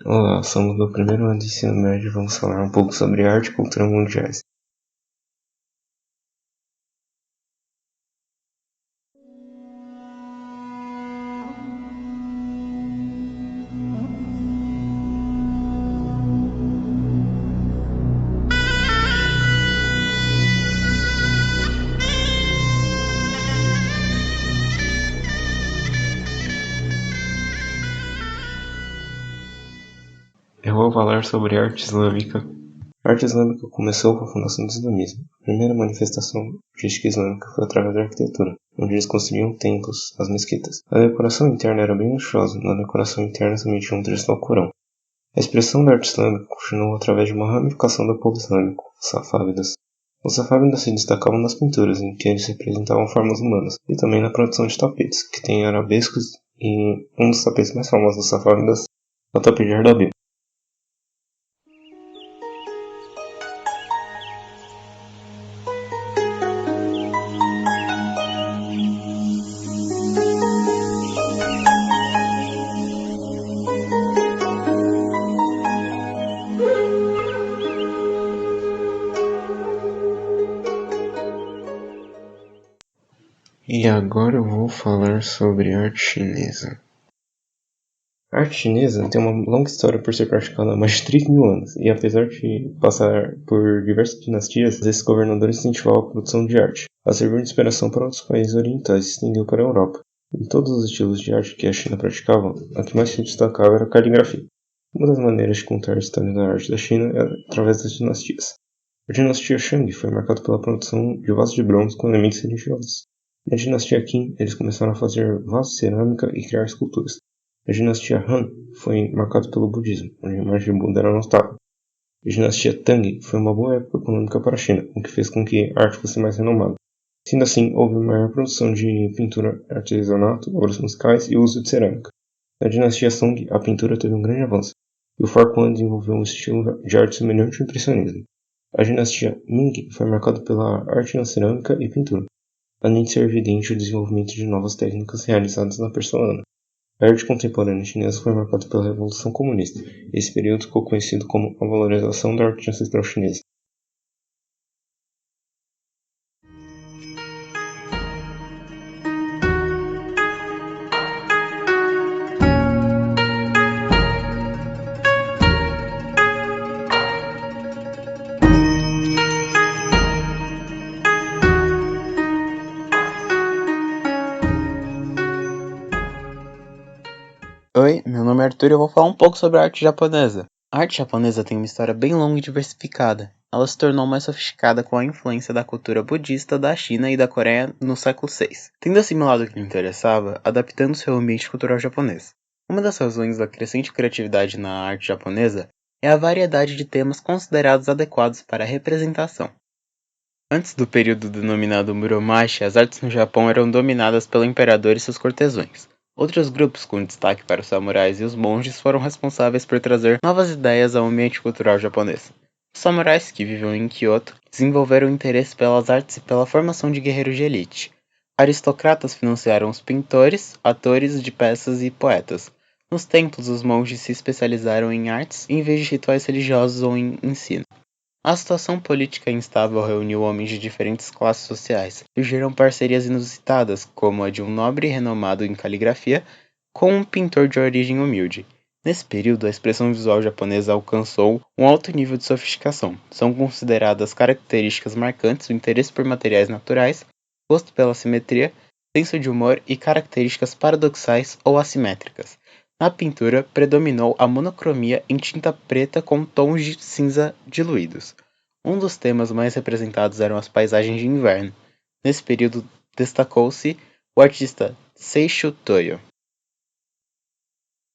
Olá, somos do primeiro ano de ensino médio e vamos falar um pouco sobre arte e cultura mundiais. Eu vou falar sobre arte islâmica. A arte islâmica começou com a fundação do islamismo. A primeira manifestação artística islâmica foi através da arquitetura, onde eles construíam templos, as mesquitas. A decoração interna era bem luxuosa, na decoração interna também tinha um trecho do Alcorão. A expressão da arte islâmica continuou através de uma ramificação do povo islâmico, os safávidas. Os safávidas se destacavam nas pinturas, em que eles representavam formas humanas, e também na produção de tapetes, que tem arabescos, e um dos tapetes mais famosos dos safávidas é o tapete de Ardabil. E agora eu vou falar sobre arte chinesa. A arte chinesa tem uma longa história por ser praticada há mais de 30 mil anos, e apesar de passar por diversas dinastias, esses governadores incentivavam a produção de arte, a servir de inspiração para outros países orientais e se estendeu para a Europa. Em todos os estilos de arte que a China praticava, a que mais se destacava era a caligrafia. Uma das maneiras de contar a história da arte da China é através das dinastias. A dinastia Shang foi marcada pela produção de vasos de bronze com elementos religiosos. Na dinastia Qin, eles começaram a fazer vasos de cerâmica e criar esculturas. A dinastia Han foi marcada pelo budismo, onde a imagem de Buda era notável. A dinastia Tang foi uma boa época econômica para a China, o que fez com que a arte fosse mais renomada. Sendo assim, houve maior produção de pintura, artesanato, obras musicais e uso de cerâmica. Na dinastia Song, a pintura teve um grande avanço, e o Farquhar desenvolveu um estilo de arte semelhante ao impressionismo. A dinastia Ming foi marcada pela arte na cerâmica e pintura, além de ser evidente o desenvolvimento de novas técnicas realizadas na porcelana. A arte contemporânea chinesa foi marcada pela Revolução Comunista. Esse período ficou conhecido como a valorização da arte ancestral chinesa. Oi, meu nome é Arthur e eu vou falar um pouco sobre a arte japonesa. A arte japonesa tem uma história bem longa e diversificada. Ela se tornou mais sofisticada com a influência da cultura budista da China e da Coreia no século VI, tendo assimilado o que lhe interessava, adaptando-se ao ambiente cultural japonês. Uma das razões da crescente criatividade na arte japonesa é a variedade de temas considerados adequados para a representação. Antes do período denominado Muromachi, as artes no Japão eram dominadas pelo imperador e seus cortesões. Outros grupos, com destaque para os samurais e os monges, foram responsáveis por trazer novas ideias ao ambiente cultural japonês. Os samurais, que viviam em Kyoto, desenvolveram interesse pelas artes e pela formação de guerreiros de elite. Aristocratas financiaram os pintores, atores de peças e poetas. Nos templos, os monges se especializaram em artes em vez de rituais religiosos ou em ensino. A situação política instável reuniu homens de diferentes classes sociais. Surgiram parcerias inusitadas, como a de um nobre renomado em caligrafia com um pintor de origem humilde. Nesse período, a expressão visual japonesa alcançou um alto nível de sofisticação. São consideradas características marcantes o interesse por materiais naturais, gosto pela simetria, senso de humor e características paradoxais ou assimétricas. Na pintura, predominou a monocromia em tinta preta com tons de cinza diluídos. Um dos temas mais representados eram as paisagens de inverno. Nesse período, destacou-se o artista Seisho Toyo.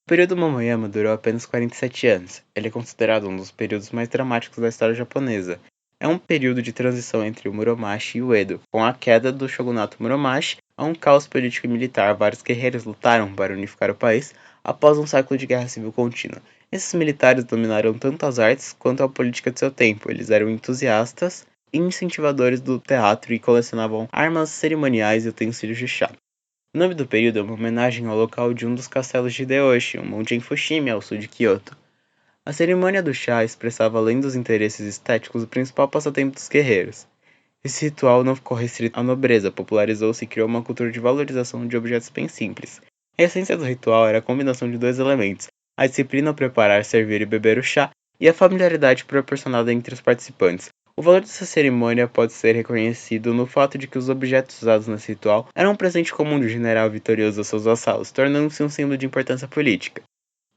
O período Momoyama durou apenas 47 anos. Ele é considerado um dos períodos mais dramáticos da história japonesa. É um período de transição entre o Muromachi e o Edo. Com a queda do shogunato Muromachi, há um caos político e militar. Vários guerreiros lutaram para unificar o país após um século de guerra civil contínua. Esses militares dominaram tanto as artes quanto a política de seu tempo. Eles eram entusiastas e incentivadores do teatro e colecionavam armas cerimoniais e utensílios de chá. O nome do período é uma homenagem ao local de um dos castelos de Hideyoshi, um monte em Fushimi, ao sul de Kyoto. A cerimônia do chá expressava, além dos interesses estéticos, o principal passatempo dos guerreiros. Esse ritual não ficou restrito à nobreza, popularizou-se e criou uma cultura de valorização de objetos bem simples. A essência do ritual era a combinação de dois elementos: a disciplina ao preparar, servir e beber o chá, e a familiaridade proporcionada entre os participantes. O valor dessa cerimônia pode ser reconhecido no fato de que os objetos usados nesse ritual eram um presente comum do general vitorioso aos seus vassalos, tornando-se um símbolo de importância política.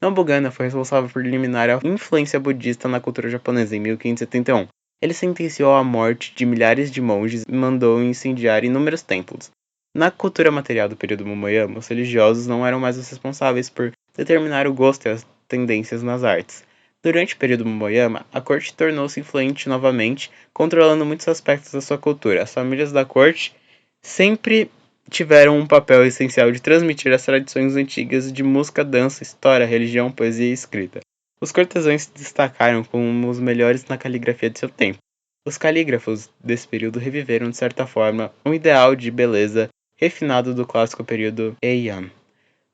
Nobugana foi responsável por eliminar a influência budista na cultura japonesa em 1571. Ele sentenciou à morte de milhares de monges e mandou incendiar inúmeros templos. Na cultura material do período Momoyama, os religiosos não eram mais os responsáveis por determinar o gosto e as tendências nas artes. Durante o período Momoyama, a corte tornou-se influente novamente, controlando muitos aspectos da sua cultura. As famílias da corte sempre tiveram um papel essencial de transmitir as tradições antigas de música, dança, história, religião, poesia e escrita. Os cortesãos se destacaram como os melhores na caligrafia de seu tempo. Os calígrafos desse período reviveram, de certa forma, um ideal de beleza refinado do clássico período Heian.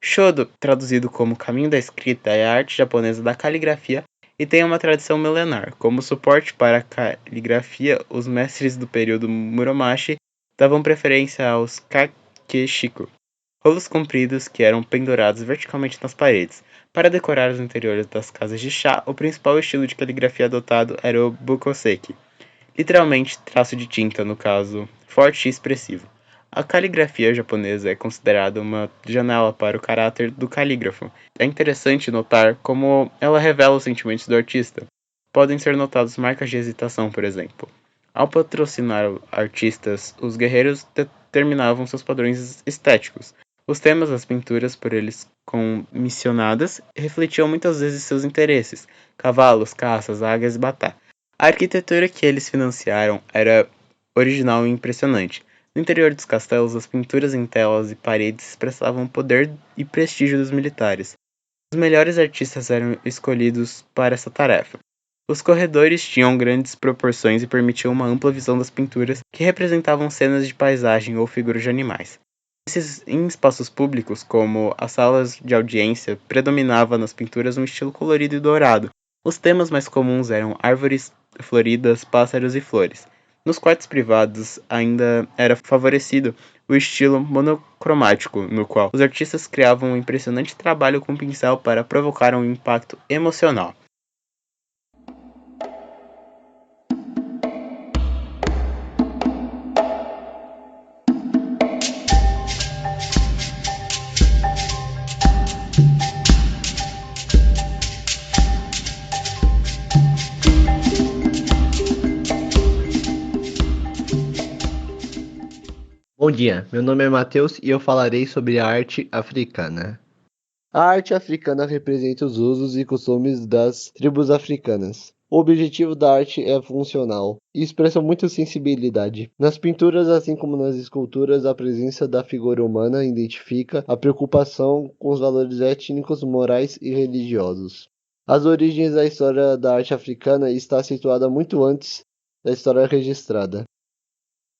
Shodo, traduzido como Caminho da Escrita, é a arte japonesa da caligrafia e tem uma tradição milenar. Como suporte para a caligrafia, os mestres do período Muromachi davam preferência aos kakeshiko, rolos compridos que eram pendurados verticalmente nas paredes. Para decorar os interiores das casas de chá, o principal estilo de caligrafia adotado era o bukoseki, literalmente traço de tinta, no caso, forte e expressivo. A caligrafia japonesa é considerada uma janela para o caráter do calígrafo. É interessante notar como ela revela os sentimentos do artista. Podem ser notadas marcas de hesitação, por exemplo. Ao patrocinar artistas, os guerreiros determinavam seus padrões estéticos. Os temas das pinturas por eles comissionadas refletiam muitas vezes seus interesses: cavalos, caças, águias e batá. A arquitetura que eles financiaram era original e impressionante. No interior dos castelos, as pinturas em telas e paredes expressavam o poder e prestígio dos militares. Os melhores artistas eram escolhidos para essa tarefa. Os corredores tinham grandes proporções e permitiam uma ampla visão das pinturas que representavam cenas de paisagem ou figuras de animais. Em espaços públicos, como as salas de audiência, predominava nas pinturas um estilo colorido e dourado. Os temas mais comuns eram árvores floridas, pássaros e flores. Nos quartos privados ainda era favorecido o estilo monocromático, no qual os artistas criavam um impressionante trabalho com pincel para provocar um impacto emocional. Bom dia, meu nome é Matheus e eu falarei sobre a arte africana. A arte africana representa os usos e costumes das tribos africanas. O objetivo da arte é funcional e expressa muita sensibilidade. Nas pinturas, assim como nas esculturas, a presença da figura humana identifica a preocupação com os valores étnicos, morais e religiosos. As origens da história da arte africana está situada muito antes da história registrada.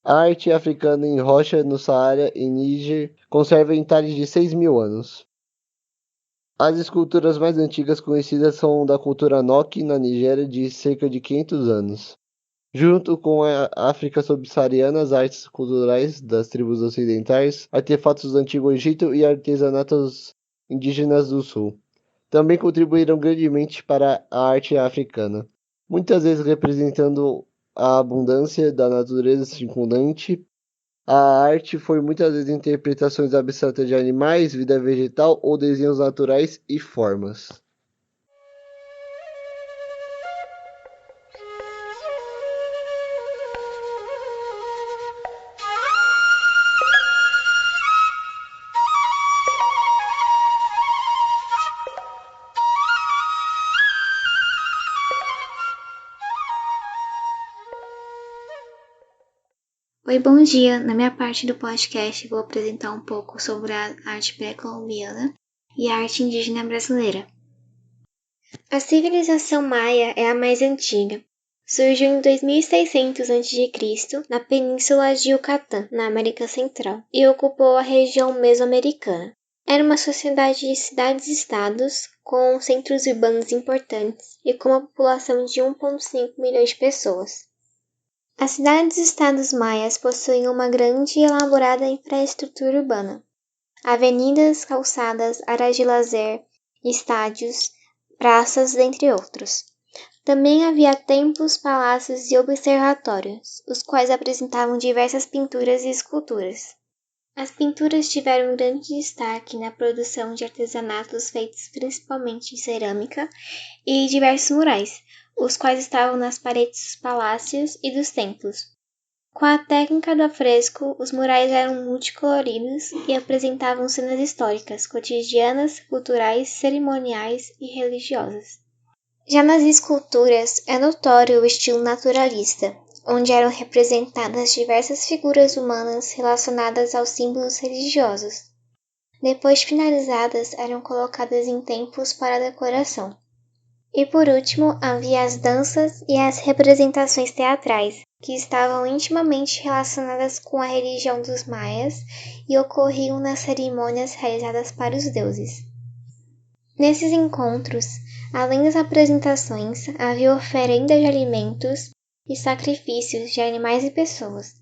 A arte africana em rocha no Saara e Níger conserva entalhes de 6.000 anos. As esculturas mais antigas conhecidas são da cultura Nok, na Nigéria, de cerca de 500 anos. Junto com a África subsaariana, as artes culturais das tribos ocidentais, artefatos do Antigo Egito e artesanatos indígenas do Sul também contribuíram grandemente para a arte africana, muitas vezes representando a abundância da natureza circundante. A arte foi muitas vezes interpretações abstratas de animais, vida vegetal ou desenhos naturais e formas. Oi, bom dia! Na minha parte do podcast vou apresentar um pouco sobre a arte pré-colombiana e a arte indígena brasileira. A civilização maia é a mais antiga. Surgiu em 2600 a.C. na península de Yucatán, na América Central, e ocupou a região mesoamericana. Era uma sociedade de cidades-estados, com centros urbanos importantes e com uma população de 1,5 milhões de pessoas. As cidades-estados maias possuíam uma grande e elaborada infraestrutura urbana. Avenidas, calçadas, áreas de lazer, estádios, praças, dentre outros. Também havia templos, palácios e observatórios, os quais apresentavam diversas pinturas e esculturas. As pinturas tiveram grande destaque na produção de artesanatos feitos principalmente em cerâmica e diversos murais, os quais estavam nas paredes dos palácios e dos templos. Com a técnica do afresco, os murais eram multicoloridos e apresentavam cenas históricas, cotidianas, culturais, cerimoniais e religiosas. Já nas esculturas, é notório o estilo naturalista, onde eram representadas diversas figuras humanas relacionadas aos símbolos religiosos. Depois de finalizadas, eram colocadas em templos para decoração. E por último, havia as danças e as representações teatrais, que estavam intimamente relacionadas com a religião dos maias e ocorriam nas cerimônias realizadas para os deuses. Nesses encontros, além das apresentações, havia oferenda de alimentos e sacrifícios de animais e pessoas.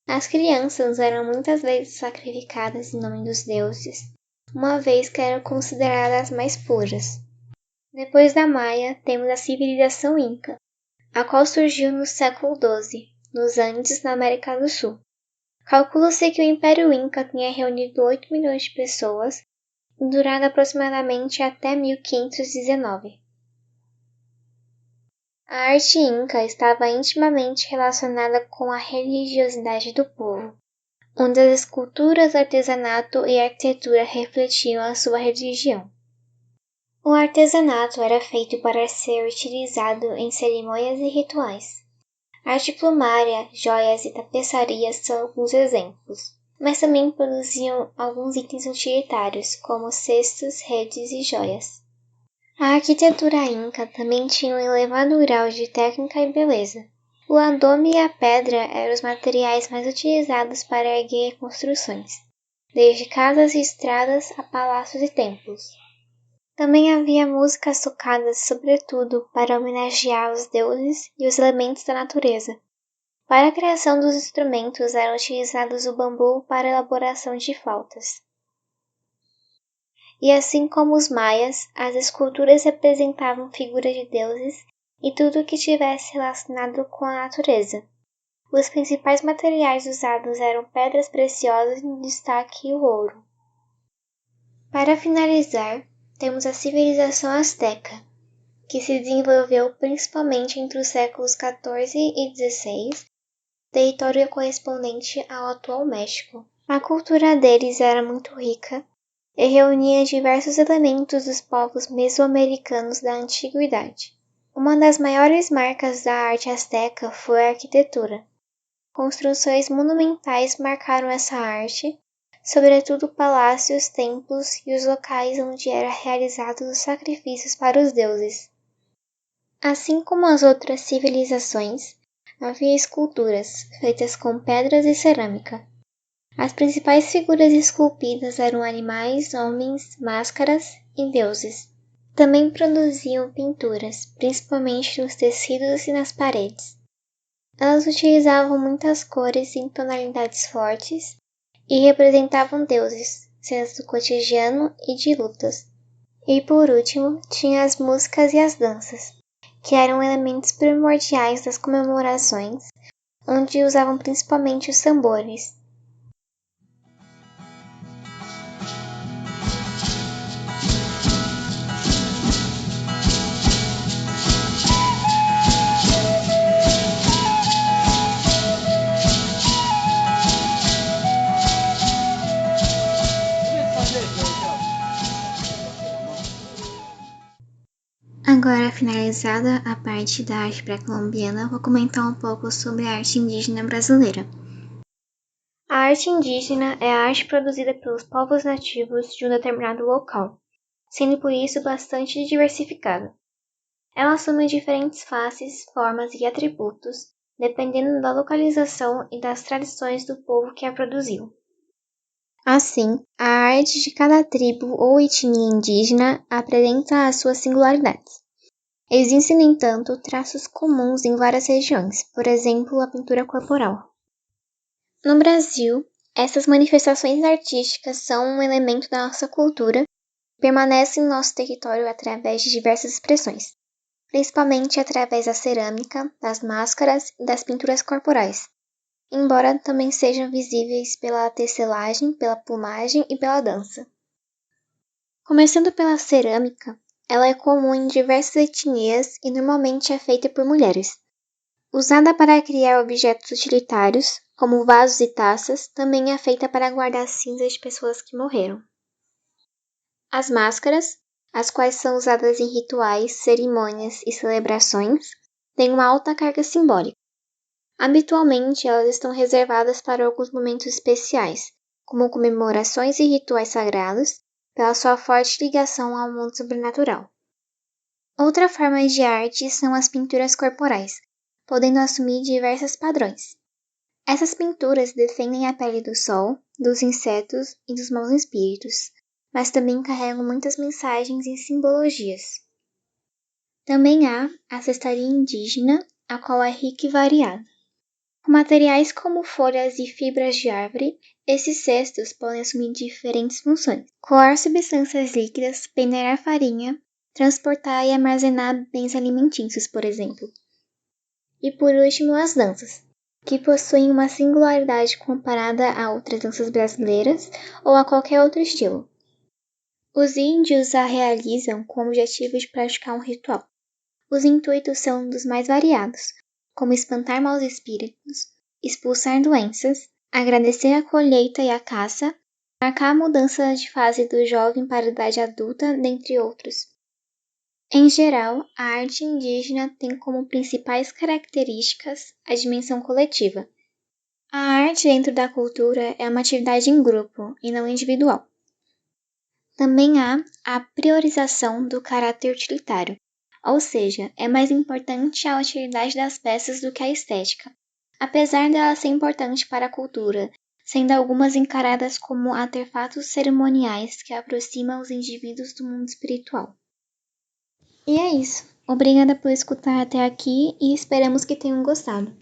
As crianças eram muitas vezes sacrificadas em nome dos deuses, uma vez que eram consideradas mais puras. Depois da Maia, temos a civilização Inca, a qual surgiu no século XII, nos Andes, na América do Sul. Calcula-se que o Império Inca tenha reunido 8 milhões de pessoas e durado aproximadamente até 1519. A arte inca estava intimamente relacionada com a religiosidade do povo, onde as esculturas, artesanato e arquitetura refletiam a sua religião. O artesanato era feito para ser utilizado em cerimônias e rituais. Arte plumária, joias e tapeçarias são alguns exemplos, mas também produziam alguns itens utilitários, como cestos, redes e joias. A arquitetura inca também tinha um elevado grau de técnica e beleza. O adome e a pedra eram os materiais mais utilizados para erguer construções, desde casas e estradas a palácios e templos. Também havia músicas tocadas sobretudo para homenagear os deuses e os elementos da natureza. Para a criação dos instrumentos eram utilizados o bambu para a elaboração de flautas. E assim como os maias, as esculturas representavam figuras de deuses e tudo que estivesse relacionado com a natureza. Os principais materiais usados eram pedras preciosas, em destaque o ouro. Para finalizar, temos a civilização asteca, que se desenvolveu principalmente entre os séculos XIV e XVI, território correspondente ao atual México. A cultura deles era muito rica e reunia diversos elementos dos povos mesoamericanos da antiguidade. Uma das maiores marcas da arte asteca foi a arquitetura. Construções monumentais marcaram essa arte, sobretudo palácios, templos e os locais onde eram realizados os sacrifícios para os deuses. Assim como as outras civilizações, havia esculturas feitas com pedras e cerâmica. As principais figuras esculpidas eram animais, homens, máscaras e deuses. Também produziam pinturas, principalmente nos tecidos e nas paredes. Elas utilizavam muitas cores em tonalidades fortes e representavam deuses, cenas do cotidiano e de lutas. E por último, tinha as músicas e as danças, que eram elementos primordiais das comemorações, onde usavam principalmente os tambores. Agora, finalizada a parte da arte pré-colombiana, vou comentar um pouco sobre a arte indígena brasileira. A arte indígena é a arte produzida pelos povos nativos de um determinado local, sendo por isso bastante diversificada. Ela assume diferentes faces, formas e atributos, dependendo da localização e das tradições do povo que a produziu. Assim, a arte de cada tribo ou etnia indígena apresenta as suas singularidades. Existem, no entanto, traços comuns em várias regiões, por exemplo, a pintura corporal. No Brasil, essas manifestações artísticas são um elemento da nossa cultura e permanecem em nosso território através de diversas expressões, principalmente através da cerâmica, das máscaras e das pinturas corporais, embora também sejam visíveis pela tecelagem, pela plumagem e pela dança. Começando pela cerâmica, ela é comum em diversas etnias e normalmente é feita por mulheres. Usada para criar objetos utilitários, como vasos e taças, também é feita para guardar cinzas de pessoas que morreram. As máscaras, as quais são usadas em rituais, cerimônias e celebrações, têm uma alta carga simbólica. Habitualmente, elas estão reservadas para alguns momentos especiais, como comemorações e rituais sagrados, pela sua forte ligação ao mundo sobrenatural. Outra forma de arte são as pinturas corporais, podendo assumir diversos padrões. Essas pinturas defendem a pele do sol, dos insetos e dos maus espíritos, mas também carregam muitas mensagens e simbologias. Também há a cestaria indígena, a qual é rica e variada. Com materiais como folhas e fibras de árvore, esses cestos podem assumir diferentes funções: coar substâncias líquidas, peneirar farinha, transportar e armazenar bens alimentícios, por exemplo. E por último, as danças, que possuem uma singularidade comparada a outras danças brasileiras ou a qualquer outro estilo. Os índios a realizam com o objetivo de praticar um ritual. Os intuitos são dos mais variados, como espantar maus espíritos, expulsar doenças, agradecer a colheita e a caça, marcar a mudança de fase do jovem para a idade adulta, dentre outros. Em geral, a arte indígena tem como principais características a dimensão coletiva. A arte dentro da cultura é uma atividade em grupo e não individual. Também há a priorização do caráter utilitário, ou seja, é mais importante a utilidade das peças do que a estética, apesar dela ser importante para a cultura, sendo algumas encaradas como artefatos cerimoniais que aproximam os indivíduos do mundo espiritual. E é isso. Obrigada por escutar até aqui e esperamos que tenham gostado.